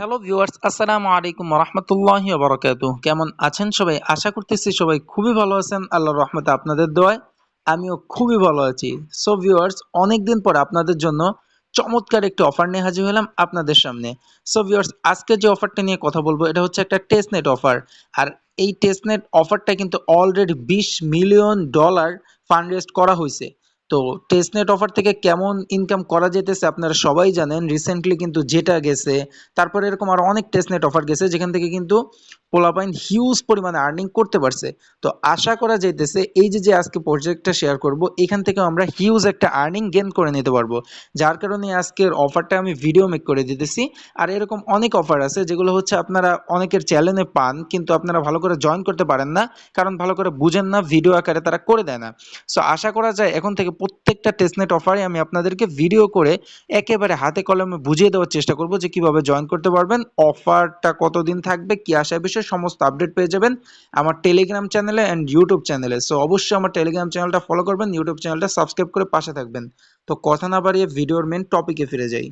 Hello viewers, আসসালামু আলাইকুম ওয়া রাহমাতুল্লাহি ওয়া বারাকাতুহু। কেমন আছেন সবাই? আশা করতেছি সবাই খুবই ভালো আছেন। আল্লাহর রহমতে আপনাদের দোয়ায় আমিও খুবই ভালো আছি। সো ভিউয়ার্স, অনেকদিন পর আপনাদের জন্য চমৎকার একটি অফার নিয়ে হাজির হলাম আপনাদের সামনে। সো ভিউয়ার্স, আজকে যে অফারটা নিয়ে কথা বলবো এটা হচ্ছে একটা টেস্টনেট অফার। আর এই টেস্টনেট অফারটা কিন্তু অলরেডি $20 মিলিয়ন ফান্ড রেজড করা হইছে। তো টেস্টনেট অফার থেকে কেমন ইনকাম করা যেতেছে আপনারা সবাই জানেন। রিসেন্টলি কিন্তু যেটা গেছে, তারপরে এরকম আরো অনেক টেস্টনেট অফার গেছে যেখান থেকে কিন্তু পোলাপাইন হিউজ পরিমাণে আর্নিং করতে পারছে। তো আশা করা যাইতেছে এই যে আজকে প্রজেক্টটা শেয়ার করব, এখান থেকে আমরা হিউজ একটা আর্নিং গেইন করে নিতে পারবো। যার কারণে আজকের অফারটা আমি ভিডিও মেক করে দিতেছি। আর এরকম অনেক অফার আছে যেগুলো হচ্ছে আপনারা অনেকের চ্যানেলে পান, কিন্তু আপনারা ভালো করে জয়েন করতে পারেন না, কারণ ভালো করে বুঝেন না, ভিডিও আকারে তারা করে দেয় না। সো আশা করা যায় এখন থেকে প্রত্যেকটা টেস্টনেট অফারে আমি আপনাদেরকে ভিডিও করে একেবারে হাতে কলমে বুঝিয়ে দেওয়ার চেষ্টা করব যে কিভাবে জয়েন করতে পারবেন, অফারটা কতদিন থাকবে, কি আসার বিষয়ে সমস্ত আপডেট পেয়ে যাবেন আমার টেলিগ্রাম চ্যানেলে অ্যান্ড ইউটিউব চ্যানেলে। সো অবশ্যই আমার টেলিগ্রাম চ্যানেলটা ফলো করবেন, ইউটিউব চ্যানেলটা সাবস্ক্রাইব করে পাশে থাকবেন। তো কথা না বাড়িয়ে ভিডিওর মেন টপিকে ফিরে যাই।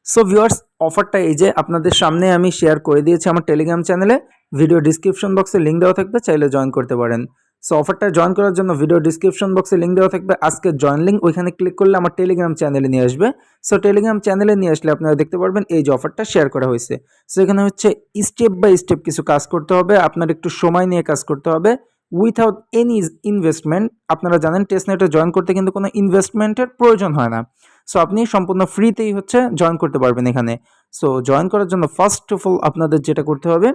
সো ভিউয়ার্স, অফারটা এই যে আপনাদের সামনে আমি শেয়ার করে দিয়েছি আমার টেলিগ্রাম চ্যানেলে। ভিডিও ডিসক্রিপশন বক্সে লিঙ্ক দেওয়া থাকবে, চাইলে জয়েন করতে পারেন। সো অফারটা জয়েন করার জন্য ভিডিও ডিসক্রিপশন বক্সে লিঙ্ক দেওয়া থাকবে, আজকে জয়েন লিঙ্ক, ওইখানে ক্লিক করলে আমার টেলিগ্রাম চ্যানেলে নিয়ে আসবে। সো টেলিগ্রাম চ্যানেলে নিয়ে আসলে আপনারা দেখতে পারবেন এই যে অফারটা শেয়ার করা হয়েছে। সো এখানে হচ্ছে স্টেপ বাই স্টেপ কিছু কাজ করতে হবে, আপনার একটু সময় নিয়ে কাজ করতে হবে উইথাউট এনি ইনভেস্টমেন্ট। আপনারা জানেন টেস্টনেটে জয়েন করতে কিন্তু কোনো ইনভেস্টমেন্টের প্রয়োজন হয় না। সো আপনি সম্পূর্ণ ফ্রিতেই হচ্ছে জয়েন করতে পারবেন এখানে। সো জয়েন করার জন্য ফার্স্ট অফ অল আপনাদের যেটা করতে হবে,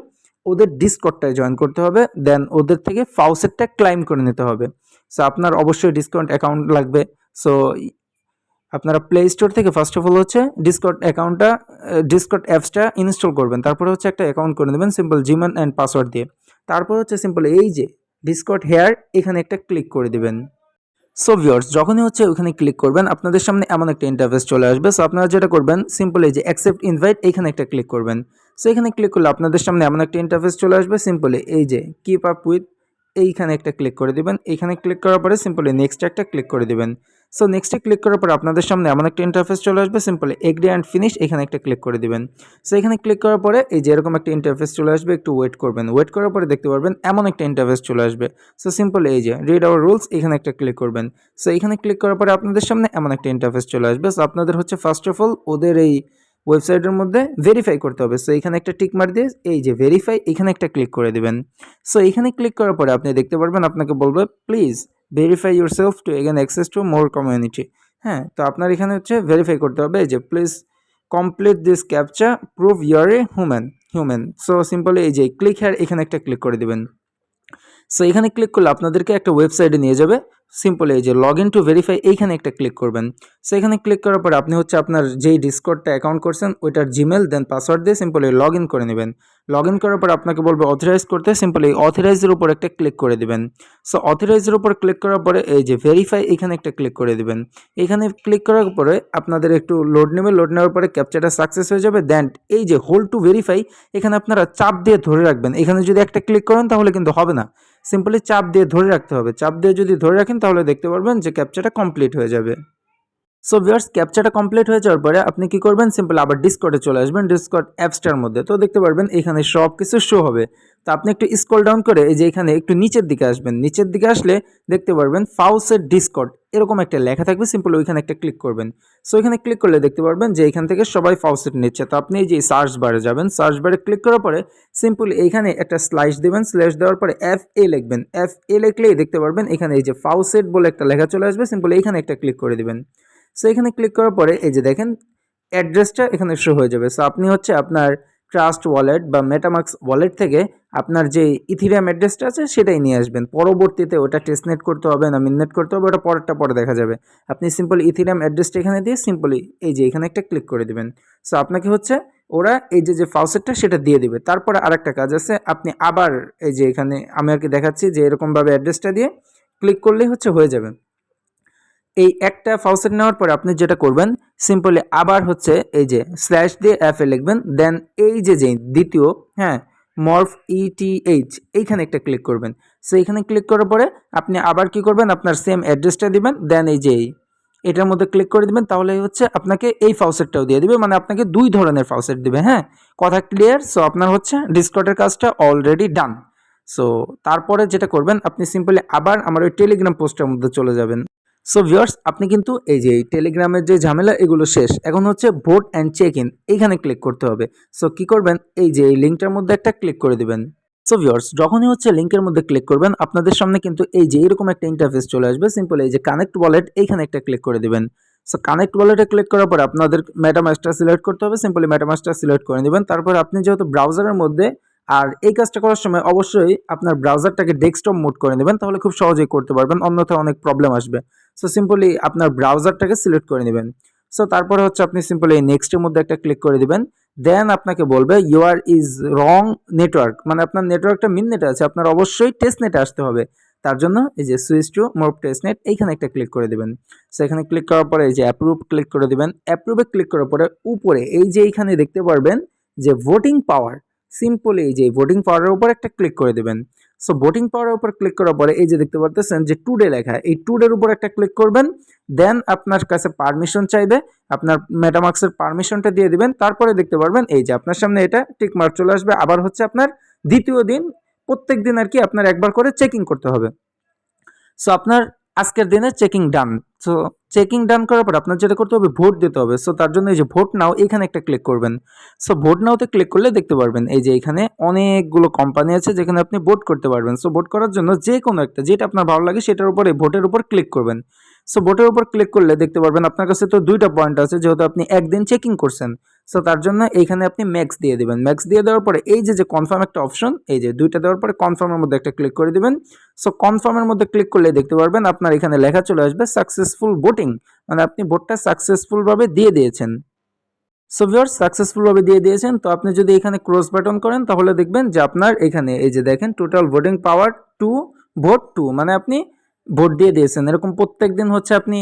ওদের ডিসকর্ডটায় জয়েন করতে হবে, দেন ওদের থেকে ফাউসেটটা ক্লাইম করে নিতে হবে। সো আপনার অবশ্যই ডিসকাউন্ট অ্যাকাউন্ট লাগবে। সো আপনারা প্লে স্টোর থেকে ফার্স্ট অফ অল হচ্ছে ডিসকর্ড অ্যাপসটা ইনস্টল করবেন, তারপরে হচ্ছে একটা অ্যাকাউন্ট করে নেবেন সিম্পল জিমেল অ্যান্ড পাসওয়ার্ড দিয়ে। তারপর হচ্ছে সিম্পল এই যে ডিসকর্ড হেয়ার, এখানে একটা ক্লিক করে দিবেন। সো ভিউয়ার্স, যখনই হচ্ছে ওখানে ক্লিক করবেন আপনাদের সামনে এমন একটা ইন্টারফেস চলে আসবে। সো আপনারা যেটা করবেন সিম্পল এই যে অ্যাকসেপ্ট ইনভাইট, এখানে একটা ক্লিক করবেন। সো এখানে ক্লিক করলে আপনাদের সামনে এমন একটা ইন্টারফেস চলে আসবে, সিম্পলি এই যে কিপ আপ উইথ, এইখানে একটা ক্লিক করে দিবেন। এখানে ক্লিক করার পরে সিম্পলি নেক্সট একটা ক্লিক করে দিবেন। সো নেক্সটে ক্লিক করার পর আপনাদের সামনে এমন একটা ইন্টারফেস চলে আসবে, সিম্পলি এগ্রি অ্যান্ড ফিনিশ, এখানে একটা ক্লিক করে দিবেন। সো এখানে ক্লিক করার পরে এই যে এরকম একটা ইন্টারফেস চলে আসবে, একটু ওয়েট করবেন। ওয়েট করার পরে দেখতে পারবেন এমন একটা ইন্টারফেস চলে আসবে। সো সিম্পল এই যে রিড আওয়ার রুলস, এখানে একটা ক্লিক করবেন। সো এখানে ক্লিক করার পরে আপনাদের সামনে এমন একটা ইন্টারফেস চলে আসবে। সো আপনাদের হচ্ছে ফার্স্ট অফ অল ওদের এই ওয়েবসাইটের মধ্যে ভেরিফাই করতে হবে। সো এখানে একটা টিক মার দিয়ে এই যে ভেরিফাই, এখানে একটা ক্লিক করে দিবেন। সো এখানে ক্লিক করার পরে আপনি দেখতে পারবেন আপনাকে বলবে please verify your self to again access to more community. হ্যাঁ, তো আপনার এখানে হচ্ছে ভেরিফাই করতে হবে এই যে please complete this captcha, prove your a human. So simply এই যে ক্লিক হেয়ার, এখানে একটা ক্লিক করে দিবেন। সো এখানে ক্লিক করলে আপনাদেরকে একটা ওয়েবসাইটে নিয়ে যাবে। সিম্পল এই যে লগ ইন টু ভেরিফাই, এইখানে একটা ক্লিক করবেন। সো এখানে ক্লিক করার পরে আপনি হচ্ছে আপনার যেই ডিসকর্ডটা অ্যাকাউন্ট করছেন ওইটার জিমেল দেন পাসওয়ার্ড দিয়ে সিম্পলি লগ ইন করে নেবেন। লগ ইন করার পর আপনাকে বলবে অথরাইজ করতে, সিম্পলি এই অথরাইজের উপর একটা ক্লিক করে দিবেন। সো অথরাইজের উপর ক্লিক করার পরে এই যে ভেরিফাই, এখানে একটা ক্লিক করে দিবেন। এখানে ক্লিক করার পরে আপনাদের একটু লোড নেবে, লোড নেওয়ার পরে ক্যাপচাটা সাকসেস হয়ে যাবে। দেন এই যে হোল্ড টু ভেরিফাই, এখানে আপনারা চাপ দিয়ে ধরে রাখবেন। এখানে যদি একটা ক্লিক করেন তাহলে কিন্তু হবে না, সিম্পলি চাপ দিয়ে ধরে রাখতে হবে। চাপ দিয়ে যদি ধরে রাখেন তাহলে দেখতে পারবেন যে ক্যাপচাটা কমপ্লিট হয়ে যাবে। সো ভিউয়ার্স, ক্যাপচাটা কমপ্লিট হয়ে যাওয়ার পরে আপনি কি করবেন, সিম্পল আবার ডিসকর্ডে চলে আসবেন, ডিসকর্ড অ্যাপসটার মধ্যে। তো দেখতে পারবেন এখানে সব কিছু শো হবে। তো আপনি একটু স্ক্রল ডাউন করে এই যে এখানে একটু নিচের দিকে আসবেন। নিচের দিকে আসলে দেখতে পারবেন ফাউসেট ডিসকর্ড এরকম একটা লেখা থাকবে, সিম্পল ওইখানে একটা ক্লিক করবেন। সো এখানে ক্লিক করলে দেখতে পারবেন যে এখান থেকে সবাই ফাউসেট নিচ্ছে। তো আপনি এই যে সার্চ বারে যাবেন, সার্চ বারে ক্লিক করার পরে সিম্পল এইখানে একটা স্ল্যাশ দেবেন। স্ল্যাশ দেওয়ার পরে FA লিখবেন। FA লিখলেই দেখতে পারবেন এখানে এই যে ফাউসেট বলে একটা লেখা চলে আসবে, সিম্পল এইখানে একটা ক্লিক করে দিবেন। সো এখানে ক্লিক করার পরে এই যে দেখেন অ্যাড্রেসটা এখানে শো হয়ে যাবে। সো আপনি হচ্ছে আপনার ট্রাস্ট ওয়ালেট বা মেটামাক্স ওয়ালেট থেকে আপনার যে ইথিরিয়াম অ্যাড্রেসটা আছে সেটাই নিয়ে আসবেন। পরবর্তীতে ওটা টেস্টনেট করতে হবে না মিননেট করতে হবে, ওটা পরেরটা পরে দেখা যাবে। আপনি সিম্পল ইথিরিয়াম অ্যাড্রেসটা এখানে দিয়ে সিম্পলি এই যে এখানে একটা ক্লিক করে দিবেন। সো আপনাকে হচ্ছে ওরা এই যে ফাউসেটটা সেটা দিয়ে দিবে। তারপরে আরেকটা কাজ আছে, আপনি আবার এই যে এখানে আমি আর কি দেখাচ্ছি যে এরকমভাবে অ্যাড্রেসটা দিয়ে ক্লিক করলেই হচ্ছে হয়ে যাবে। এই একটা ফাউসেট নেওয়ার পরে আপনি যেটা করবেন সিম্পলি আবার হচ্ছে এই যে স্ল্যাশ দিয়ে FA লিখবেন। দেন এই যে দ্বিতীয়, হ্যাঁ, মর্ফ ETH, এইখানে একটা ক্লিক করবেন। সো এইখানে ক্লিক করার পরে আপনি আবার কি করবেন, আপনার সেম অ্যাড্রেসটা দিবেন। দেন এই যে এটার মধ্যে ক্লিক করে দিবেন, তাহলে হচ্ছে আপনাকে এই ফাউসেটটাও দিয়ে দিবে, মানে আপনাকে 2 ধরনের ফাউসেট দিবে। হ্যাঁ, কথা ক্লিয়ার? সো আপনার হচ্ছে ডিসকর্ডের কাজটা অলরেডি ডান। সো তারপরে যেটা করবেন, আপনি সিম্পলি আবার আমার ওই টেলিগ্রাম পোস্টের মধ্যে চলে যাবেন। সো ভিউয়ার্স, আপনি কিন্তু এই যে এই টেলিগ্রামের যে ঝামেলা এগুলো শেষ, এখন হচ্ছে ভোট অ্যান্ড চেক ইন, এইখানে ক্লিক করতে হবে। সো কি করবেন, এই যে এই লিঙ্কটার মধ্যে একটা ক্লিক করে দিবেন। সো ভিউয়ার্স, যখনই হচ্ছে লিঙ্কের মধ্যে ক্লিক করবেন, আপনাদের সামনে কিন্তু এই যে এরকম একটা ইন্টারফেস চলে আসবে। সিম্পল এই যে কানেক্ট ওয়ালেট, এইখানে একটা ক্লিক করে দিবেন। সো কানেক্ট ওয়ালেটে ক্লিক করার পর আপনাদের মেটামাস্কটা সিলেক্ট করতে হবে। সিম্পলি মেটামাস্কটা সিলেক্ট করে নেবেন। তারপর আপনি যেহেতু ব্রাউজারের মধ্যে, আর এই কাজটা করার সময় অবশ্যই আপনার ব্রাউজারটাকে ডেস্কটপ মোড করে নেবেন, তাহলে খুব সহজেই করতে পারবেন, অন্যথায় অনেক প্রবলেম আসবে। সো সিম্পলি আপনার ব্রাউজারটাকে সিলেক্ট করে নেবেন। সো তারপরে হচ্ছে আপনি সিম্পলি এই নেক্সটের মধ্যে একটা ক্লিক করে দিবেন। দেন আপনাকে বলবে ইউআর ইজ রং নেটওয়ার্ক, মানে আপনার নেটওয়ার্কটা মিন নেটে আছে, আপনার অবশ্যই টেস্ট নেটে আসতে হবে। তার জন্য এই যে switch to more test net, এইখানে একটা ক্লিক করে দিবেন। সো এখানে ক্লিক করার পরে এই যে অ্যাপ্রুভ ক্লিক করে দিবেন। অ্যাপ্রুভে ক্লিক করার পরে উপরে এই যে এইখানে দেখতে পারবেন যে ভোটিং পাওয়ার, সিম্পলি এই যে ভোটিং পাওয়ারের উপর একটা ক্লিক করে দিবেন। সো ভোটিং পাওয়ারের উপর ক্লিক করার পরে এই যে দেখতে পারতেছেন যে টুডে লেখা, এই টুডের উপর একটা ক্লিক করবেন। দেন আপনার কাছে পারমিশন চাইবে, আপনার মেটামাস্কের পারমিশনটা দিয়ে দিবেন। তারপরে দেখতে পারবেন এই যে আপনার সামনে এটা টিক মার্ক চলে আসবে। আবার হচ্ছে আপনার দ্বিতীয় দিন, প্রত্যেক দিন আর কি আপনার একবার করে চেকিং করতে হবে। সো আপনার আজকের দিনে চেকিং ডান। সো চেকিং ডান করার পর আপনার যেটা করতে হবে, ভোট দিতে হবে। সো তার জন্য এই যে ভোট নাও, এখানে একটা ক্লিক করবেন। সো ভোট নাওতে ক্লিক করলে দেখতে পারবেন এই যে এখানে অনেকগুলো কোম্পানি আছে যেখানে আপনি ভোট করতে পারবেন। সো ভোট করার জন্য যে কোনো একটা, যেটা আপনার ভালো লাগে সেটার উপরে ভোটের উপর ক্লিক করবেন। সো ভোটের উপর ক্লিক করলে দেখতে পারবেন আপনার কাছে তো 2টা পয়েন্ট আছে, যেহেতু আপনি একদিন চেকিং করছেন। সো তার জন্য এইখানে আপনি ম্যাক্স দিয়ে দিবেন। ম্যাক্স দিয়ে দেওয়ার পরে এই যে কনফার্ম একটা অপশন, এই যে 2টা দেওয়ার পরে কনফার্মের মধ্যে একটা ক্লিক করে দিবেন। সো কনফার্মের মধ্যে ক্লিক করলে দেখতে পারবেন আপনার এখানে লেখা চলে আসবে সাকসেসফুল ভোটিং, মানে আপনি ভোটটা সাকসেসফুল ভাবে দিয়ে দিয়েছেন। সো ভিউয়ার্স, সাকসেসফুল ভাবে দিয়ে দিয়েছেন। তো আপনি যদি এখানে ক্রস বাটন করেন তাহলে দেখবেন যে আপনার এখানে এই যে দেখেন টোটাল ভোটিং পাওয়ার 2 ভোট 2, মানে আপনি ভোট দিয়ে দিয়েছেন। এরকম প্রত্যেকদিন হচ্ছে আপনি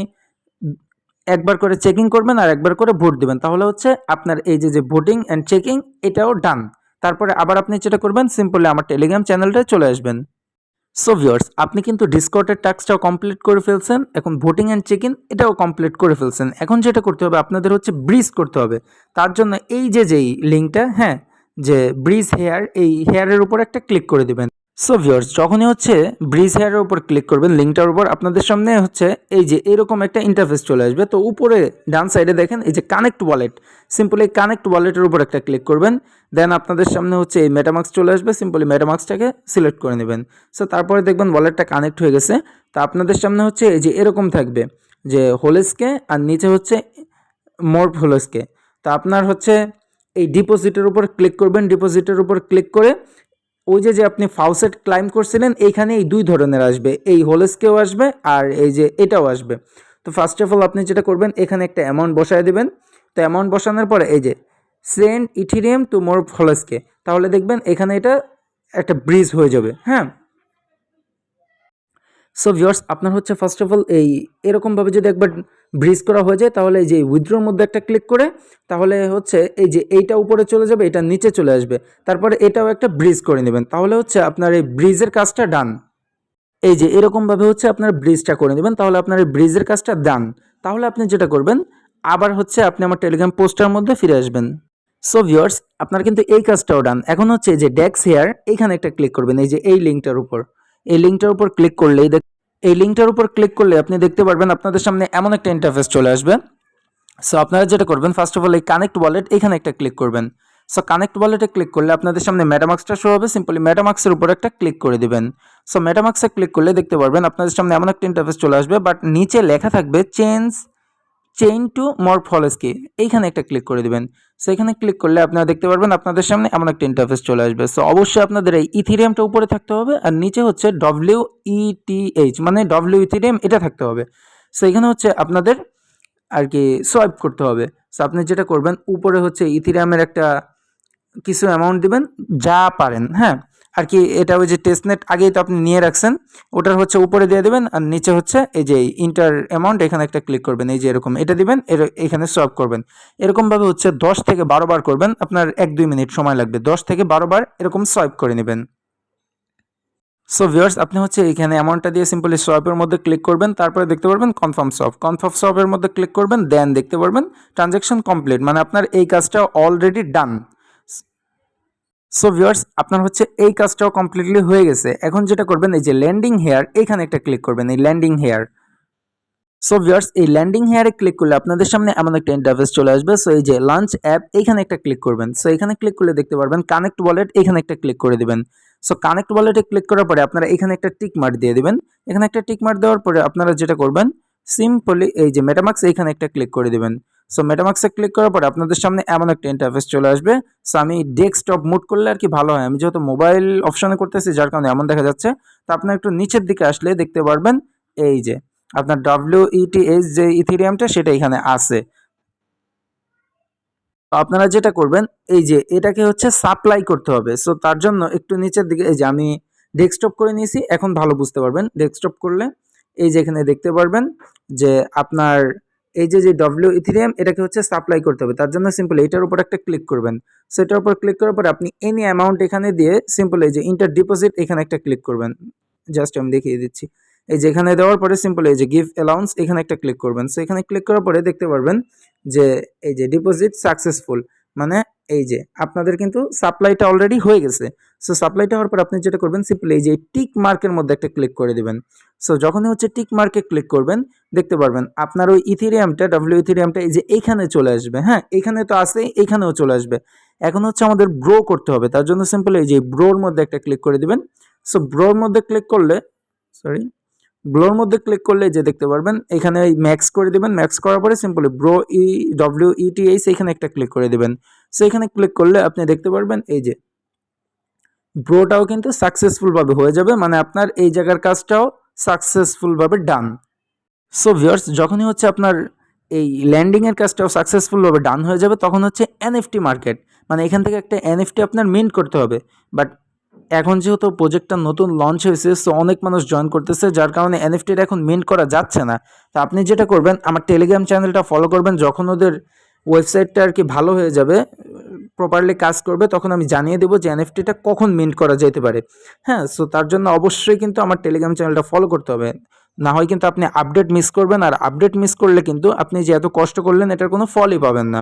একবার করে চেকিং করবেন আর একবার করে ভোট দিবেন, তাহলে হচ্ছে আপনার এই যে ভোটিং অ্যান্ড চেকিং এটাও ডান। তারপরে আবার আপনি যেটা করবেন, সিম্পলি আমার টেলিগ্রাম চ্যানেলটায় চলে আসবেন। সো ভিউয়ার্স, আপনি কিন্তু ডিসকর্ডের টাস্কটাও কমপ্লিট করে ফেলছেন, এখন ভোটিং অ্যান্ড চেক ইন এটাও কমপ্লিট করে ফেলছেন। এখন যেটা করতে হবে, আপনাদের হচ্ছে ব্রিজ করতে হবে। তার জন্য এই যে যেই লিঙ্কটা, হ্যাঁ, যে ব্রিজ হেয়ার, এই হেয়ারের উপর একটা ক্লিক করে দিবেন। সো ভিউয়ার্স, যখনই হচ্ছে ব্রিজ হেয়ারের উপর ক্লিক করবেন লিঙ্কটার উপর, আপনাদের সামনে হচ্ছে এই যে এরকম একটা ইন্টারফেস চলে আসবে। তো উপরে ডান সাইডে দেখেন এই যে কানেক্ট ওয়ালেট, সিম্পলি কানেক্ট ওয়ালেটের উপর একটা ক্লিক করবেন। দেন আপনাদের সামনে হচ্ছে এই মেটামাস্ক চলে আসবে, সিম্পলি মেটামাস্কটাকে সিলেক্ট করে নেবেন। সো তারপরে দেখবেন ওয়ালেটটা কানেক্ট হয়ে গেছে। তো আপনাদের সামনে হচ্ছে এই যে এরকম থাকবে যে হোলেসকে, আর নিচে হচ্ছে মোর হোলেসকে। তো আপনার হচ্ছে এই ডিপোজিটের উপর ক্লিক করবেন। ডিপোজিটের উপর ক্লিক করে ওই যে আপনি ফাউসেট ক্লাইম করছিলেন, এইখানে এই 2 ধরনের আসবে, এই হোলেসকেও আসবে আর এই যে এটাও আসবে। তো ফার্স্ট অফ অল আপনি যেটা করবেন, এখানে একটা অ্যামাউন্ট বসায় দেবেন। তো অ্যামাউন্ট বসানোর পরে এই যে সেন্ড ইথিরিয়াম টু মোর হোলেসকে, তাহলে দেখবেন এখানে এটা একটা ব্রিজ হয়ে যাবে। হ্যাঁ, সো ভিউয়ার্স, আপনার হচ্ছে ফার্স্ট অফ অল এই এরকমভাবে যদি একবার ব্রিজ করা হয়ে যায়, তাহলে এই যে উইথড্রোর মধ্যে একটা ক্লিক করে, তাহলে হচ্ছে এই যে এইটা উপরে চলে যাবে, এটা নিচে চলে আসবে। তারপরে এটাও একটা ব্রিজ করে নেবেন, তাহলে হচ্ছে আপনার এই ব্রিজের কাজটা ডান। এই যে এরকমভাবে হচ্ছে আপনার ব্রিজটা করে নেবেন, তাহলে আপনার এই ব্রিজের কাজটা ডান। তাহলে আপনি যেটা করবেন, আবার হচ্ছে আপনি আমার টেলিগ্রাম পোস্টার মধ্যে ফিরে আসবেন। সো ভিউয়ার্স, আপনার কিন্তু এই কাজটাও ডান। এখন হচ্ছে যে ডেক্স হেয়ার, এইখানে একটা ক্লিক করবেন, এই যে এই লিঙ্কটার উপর। এই লিঙ্কটার উপর ক্লিক করলেই এই লিঙ্কটার উপর ক্লিক করলে আপনি দেখতে পারবেন আপনাদের সামনে এমন একটা ইন্টারফেস চলে আসবে। সো আপনারা যেটা করবেন, ফার্স্ট অফ অল এই কানেক্ট ওয়ালেট, এখানে একটা ক্লিক করবেন। সো কানেক্ট ওয়ালেটে ক্লিক করলে আপনাদের সামনে মেটামাস্কটা শো হবে, সিম্পলি মেটামাস্কের উপর একটা ক্লিক করে দিবেন। সো মেটামাস্কে ক্লিক করলে দেখতে পারবেন আপনাদের সামনে এমন একটা ইন্টারফেস চলে আসবে, বাট নিচে লেখা থাকবে চেইন টু মরফলস্কি, এইখানে একটা ক্লিক করে দিবেন। সো এখানে ক্লিক করলে আপনারা দেখতে পারবেন আপনাদের সামনে এমন একটা ইন্টারফেস চলে আসবে। সো অবশ্যই আপনাদের এই ইথিরিয়ামটা উপরে থাকতে হবে, আর নিচে হচ্ছে WETH, মানে ইথিরিয়াম, এটা থাকতে হবে। সো এখানে হচ্ছে আপনাদের আর কি সোয়াইপ করতে হবে। সো আপনি যেটা করবেন, উপরে হচ্ছে ইথিরিয়ামের একটা কিছু অ্যামাউন্ট দিবেন, যা পারেন। হ্যাঁ, আর কি এটা ওই যে টেস্টনেট আগেই তো আপনি নিয়ে রাখছেন, ওটার হচ্ছে উপরে দিয়ে দেবেন, আর নিচে হচ্ছে এই যে ইন্টার অ্যামাউন্ট, এখানে একটা ক্লিক করবেন, এই যে এরকম এটা দিবেন, এখানে সোয়াইপ করবেন। এরকমভাবে হচ্ছে 10 থেকে 12 বার করবেন, আপনার 1-2 মিনিট সময় লাগবে, 10 থেকে 12 বার এরকম সোয়াইপ করে নেবেন। সো ভিউয়ার্স আপনি হচ্ছে এখানে অ্যামাউন্টটা দিয়ে সিম্পলি সোয়াইপের মধ্যে ক্লিক করবেন, তারপরে দেখতে পারবেন কনফার্ম সোয়াইপের মধ্যে ক্লিক করবেন, দেন দেখতে পারবেন ট্রানজ্যাকশন কমপ্লিট, মানে আপনার এই কাজটা অলরেডি ডান। সো ভিউয়ার্স আপনার হচ্ছে এই কাজটাও কমপ্লিটলি হয়ে গেছে। এখন যেটা করবেন এই যে ল্যান্ডিং হেয়ার এইখানে একটা ক্লিক করবেন, এই ল্যান্ডিং হেয়ার। সো ভিউয়ার্স এই ল্যান্ডিং হেয়ারে ক্লিক করলে আপনাদের সামনে এমন একটা ইন্টারফেস চলে আসবে। সো এই যে লঞ্চ অ্যাপ এইখানে একটা ক্লিক করবেন। সো এখানে ক্লিক করলে দেখতে পারবেন কানেক্ট ওয়ালেট, এখানে একটা ক্লিক করে দিবেন। সো কানেক্ট ওয়ালেটে ক্লিক করার পরে আপনারা এখানে একটা টিক মার্ক দিয়ে দিবেন। এখানে একটা টিক মার্ক দেওয়ার পরে আপনারা যেটা করবেন সিম্পলি এই যে মেটামাক্স এইখানে একটা ক্লিক করে দিবেন। সো মেটামাক্সে ক্লিক করার পরে আপনাদের সামনে এমন একটা ইন্টারফেস চলে আসবে। সো আমি ডেস্কটপ মুড করলে আর কি ভালো হয়, আমি যেহেতু মোবাইল অপশনে করতেছি যার কারণে এমন দেখা যাচ্ছে। তো আপনার একটু নিচের দিকে আসলে দেখতে পারবেন এই যে আপনার WETH যে ইথেরিয়ামটা সেটা এখানে আছে। তো আপনারা যেটা করবেন এই যে এটাকে হচ্ছে সাপ্লাই করতে হবে। সো তার জন্য একটু নিচের দিকে এই যে আমি ডেস্কটপ করে নিয়েছি, এখন ভালো বুঝতে পারবেন। ডেস্কটপ করলে এই যে এখানে দেখতে পারবেন যে আপনার এই যে ইথেরিয়াম এটাকে হচ্ছে সাপ্লাই করতে হবে। তার জন্য সিম্পল এটার উপর একটা ক্লিক করবেন। সেটার উপর ক্লিক করার পরে আপনি এনি অ্যামাউন্ট এখানে দিয়ে সিম্পল এই যে ইন্টার ডিপোজিট এখানে একটা ক্লিক করবেন। জাস্ট আমি দেখিয়ে দিচ্ছি। এই যে এখানে দেওয়ার পরে সিম্পল এই যে গিভ অ্যালাউন্স এখানে একটা ক্লিক করবেন। সো এখানে ক্লিক করার পরে দেখতে পারবেন যে এই যে ডিপোজিট সাকসেসফুল, মানে এই যে আপনাদের কিন্তু সাপ্লাইটা অলরেডি হয়ে গেছে। সো সাপ্লাইটা হওয়ার পর আপনি যেটা করবেন সিম্পলি এই যে টিক মার্কের মধ্যে একটা ক্লিক করে দিবেন। সো যখনই হচ্ছে টিক মার্কে ক্লিক করবেন দেখতে পারবেন আপনার ওই ইথেরিয়ামটা ইথেরিয়ামটা এই যে এইখানে চলে আসবে। হ্যাঁ এখানে তো আছে, এইখানেও চলে আসবে। এখন হচ্ছে আমাদের ব্রো করতে হবে, তার জন্য সিম্পলি এই যে ব্রোর মধ্যে একটা ক্লিক করে দিবেন। সো ব্রোর মধ্যে ক্লিক করলে সরি ব্লোর মধ্যে ক্লিক করলে যে দেখতে পারবেন এখানে ম্যাক্স করে দিবেন। ম্যাক্স করার পরে সিম্পলি ব্রো WETH এখানে একটা ক্লিক করে দিবেন। সো এখানে ক্লিক করলে আপনি দেখতে পারবেন এই যে ব্রোটাও কিন্তু সাকসেসফুল ভাবে হয়ে যাবে, মানে আপনার এই জায়গার কাজটাও সাকসেসফুল ভাবে ডান। সো ভিউয়ার্স যখনই হচ্ছে আপনার এই ল্যান্ডিং এর কাজটাও সাকসেসফুল ভাবে ডান হয়ে যাবে তখন হচ্ছে NFT মার্কেট, মানে এখান থেকে একটা NFT আপনার মিন্ট করতে হবে। বাট এখন যেহেতু প্রজেক্টটা নতুন লঞ্চ হয়েছে সো অনেক মানুষ জয়েন করতেছে, যার কারণে এনএফটিটা এখন মিন্ট করা যাচ্ছে না। তো আপনি যেটা করবেন আমার টেলিগ্রাম চ্যানেলটা ফলো করবেন, যখন ওদের ওয়েবসাইটটা আর কি ভালো হয়ে যাবে প্রপারলি কাজ করবে তখন আমি জানিয়ে দেবো যে এনএফটিটা কখন মিন্ট করা যেতে পারে। হ্যাঁ সো তার জন্য অবশ্যই কিন্তু আমার টেলিগ্রাম চ্যানেলটা ফলো করতে হবে, না হয় কিন্তু আপনি আপডেট মিস করবেন, আর আপডেট মিস করলে কিন্তু আপনি যে এত কষ্ট করলেন এটার কোনো ফলই পাবেন না।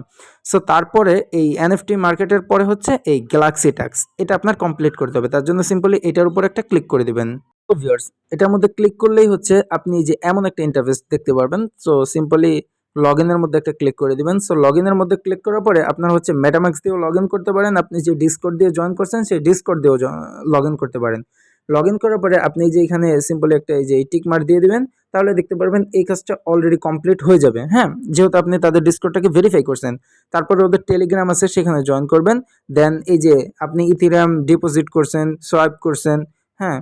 সো তারপরে এই এনএফটি মার্কেটের পরে হচ্ছে এই গ্যালাক্সি টাস্ক, এটা আপনার কমপ্লিট করতে হবে। তার জন্য সিম্পলি এটার উপর একটা ক্লিক করে দিবেন। তো ভিউয়ার্স এটার মধ্যে ক্লিক করলেই হচ্ছে আপনি যে এমন একটা ইন্টারফেস দেখতে পারবেন। সো সিম্পলি লগ ইনের মধ্যে একটা ক্লিক করে দিবেন। সো লগ ইনের মধ্যে ক্লিক করার পরে আপনার হচ্ছে মেটামাক্স দিয়েও লগ ইন করতে পারেন, আপনি যে ডিসকর্ড দিয়ে জয়েন করছেন সেই ডিসকর্ড দিয়েও লগ ইন করতে পারেন। লগ ইন করার পরে আপনি যে এখানে সিম্পলি একটা এই যে টিক মার্ক দিয়ে দিবেন, তাহলে দেখতে পারবেন এই কাজটা অলরেডি কমপ্লিট হয়ে যাবে। হ্যাঁ যেহেতু আপনি তাদের ডিসকর্ডটাকে ভেরিফাই করছেন, তারপরে ওদের টেলিগ্রাম আছে সেখানে জয়েন করবেন। দেন এই যে আপনি ইথেরিয়াম ডিপোজিট করছেন, সোয়াইপ করছেন, হ্যাঁ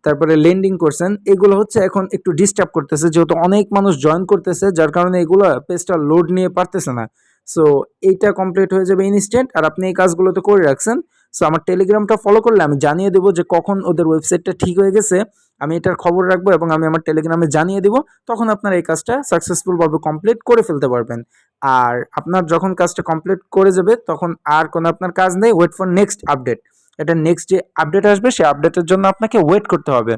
তারপরে লেন্ডিং করছেন, এগুলো হচ্ছে এখন একটু ডিস্টার্ব করতেছে যেহেতু অনেক মানুষ জয়েন করতেছে, যার কারণে এগুলো পেজটা লোড নিয়ে পারতেছে না। সো এইটা কমপ্লিট হয়ে যাবে ইনস্ট্যান্ট, আর আপনি এই কাজগুলো তো করে রাখছেন। সো আমার টেলিগ্রামটা ফলো করলে আমি জানিয়ে দেবো যে কখন ওদের ওয়েবসাইটটা ঠিক হয়ে গেছে, আমি এটার খবর রাখবো এবং আমি আমার টেলিগ্রামে জানিয়ে দেবো, তখন আপনার এই কাজটা সাকসেসফুলভাবে কমপ্লিট করে ফেলতে পারবেন। আর আপনার যখন কাজটা কমপ্লিট করে যাবে তখন আর কোনো আপনার কাজ নেই, ওয়েট ফর নেক্সট আপডেট। এটা নেক্সট যে আপডেট আসবে সেই আপডেটের জন্য আপনাকে ওয়েট করতে হবে।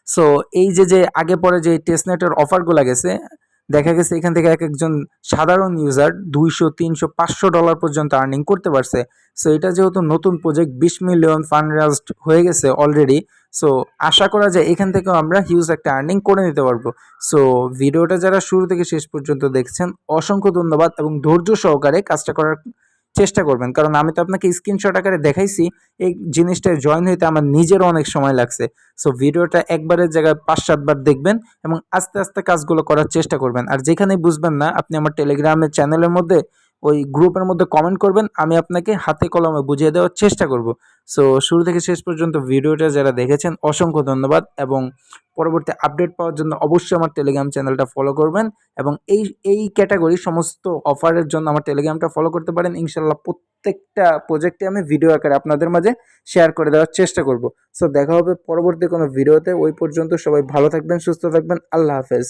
সো এই যে আগে পরে যে টেস্টনেটের অফারগুলো গেছে, দেখা গেছে এখান থেকে এক একজন সাধারণ ইউজার 200 300 $500 পর্যন্ত আর্নিং করতে পারছে। সো এটা যেহেতু নতুন প্রজেক্ট 20 মিলিয়ন ফান্ড রাইজড হয়ে গেছে অলরেডি, সো আশা করা যায় এখান থেকেও আমরা হিউজ একটা আর্নিং করে নিতে পারবো। সো ভিডিওটা যারা শুরু থেকে শেষ পর্যন্ত দেখছেন অসংখ্য ধন্যবাদ এবং ধৈর্য সহকারে কাজটা করার চেষ্টা করবেন, কারণ আমি তো আপনাকে স্ক্রিনশট আকারে দেখাইছি, এই জিনিসটায় জয়েন হইতে আমার নিজেরও অনেক সময় লাগছে। সো ভিডিওটা একবারের জায়গায় 5-7 বার দেখবেন এবং আস্তে আস্তে কাজগুলো করার চেষ্টা করবেন। আর যেখানেই বুঝবেন না আপনি আমার টেলিগ্রামের চ্যানেলের মধ্যে ওই গ্রুপের মধ্যে কমেন্ট করবেন, আমি আপনাকে হাতে কলমে বুঝিয়ে দেওয়ার চেষ্টা করব। সো শুরু থেকে শেষ পর্যন্ত ভিডিওটা যারা দেখেছেন অসংখ্য ধন্যবাদ, এবং পরবর্তী আপডেট পাওয়ার জন্য অবশ্যই আমার টেলিগ্রাম চ্যানেলটা ফলো করবেন, এবং এই ক্যাটাগরির সমস্ত অফারের জন্য আমার টেলিগ্রামটা ফলো করতে পারেন। ইনশাল্লাহ প্রত্যেকটা প্রজেক্টে আমি ভিডিও আকারে আপনাদের মাঝে শেয়ার করে দেওয়ার চেষ্টা করব। সো দেখা হবে পরবর্তী কোনো ভিডিওতে, ওই পর্যন্ত সবাই ভালো থাকবেন, সুস্থ থাকবেন, আল্লাহ হাফেজ।